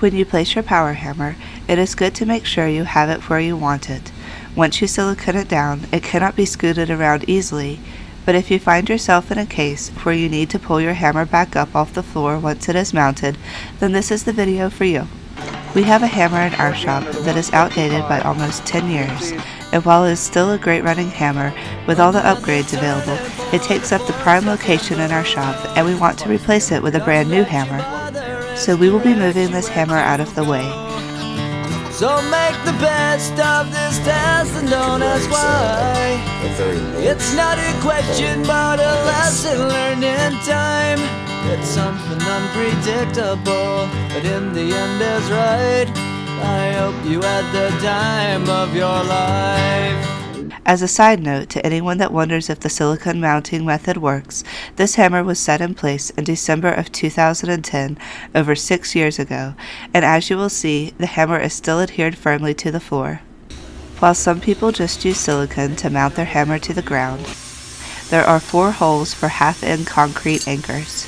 When you place your power hammer, it is good to make sure you have it where you want it. Once you silicone it down, it cannot be scooted around easily, but if you find yourself in a case where you need to pull your hammer back up off the floor once it is mounted, then this is the video for you. We have a hammer in our shop that is outdated by almost 10 years, and while it is still a great running hammer with all the upgrades available, it takes up the prime location in our shop and we want to replace it with a brand new hammer. So we will be moving this hammer out of the way. So make the best of this test and don't ask why. It's not a question but a lesson learned in time. It's something unpredictable, but in the end is right. I hope you had the time of your life. As a side note to anyone that wonders if the silicone mounting method works, this hammer was set in place in December of 2010, over 6 years ago, and as you will see, the hammer is still adhered firmly to the floor. While some people just use silicone to mount their hammer to the ground, there are 4 holes for half-inch concrete anchors.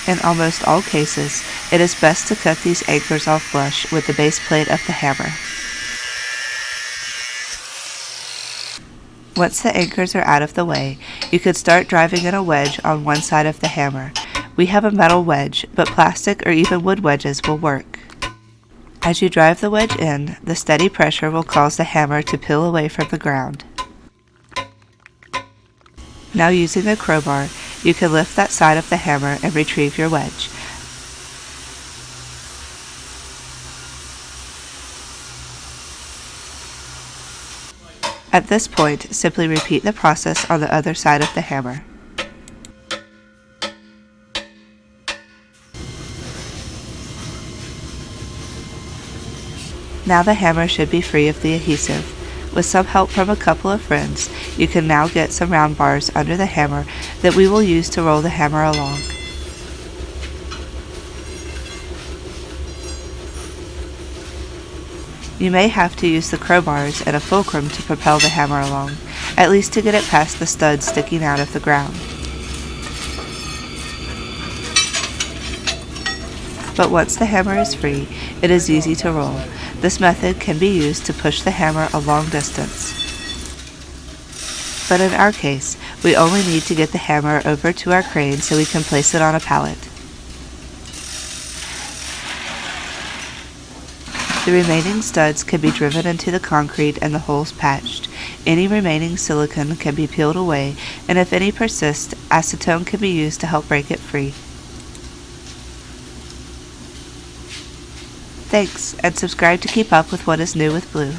In almost all cases, it is best to cut these anchors off flush with the base plate of the hammer. Once the anchors are out of the way, you can start driving in a wedge on one side of the hammer. We have a metal wedge, but plastic or even wood wedges will work. As you drive the wedge in, the steady pressure will cause the hammer to peel away from the ground. Now using a crowbar, you can lift that side of the hammer and retrieve your wedge. At this point, simply repeat the process on the other side of the hammer. Now the hammer should be free of the adhesive. With some help from a couple of friends, you can now get some round bars under the hammer that we will use to roll the hammer along. You may have to use the crowbars and a fulcrum to propel the hammer along, at least to get it past the studs sticking out of the ground. But once the hammer is free, it is easy to roll. This method can be used to push the hammer a long distance. But in our case, we only need to get the hammer over to our crane so we can place it on a pallet. The remaining studs can be driven into the concrete and the holes patched. Any remaining silicone can be peeled away, and if any persists, acetone can be used to help break it free. Thanks, and subscribe to keep up with what is new with Blue.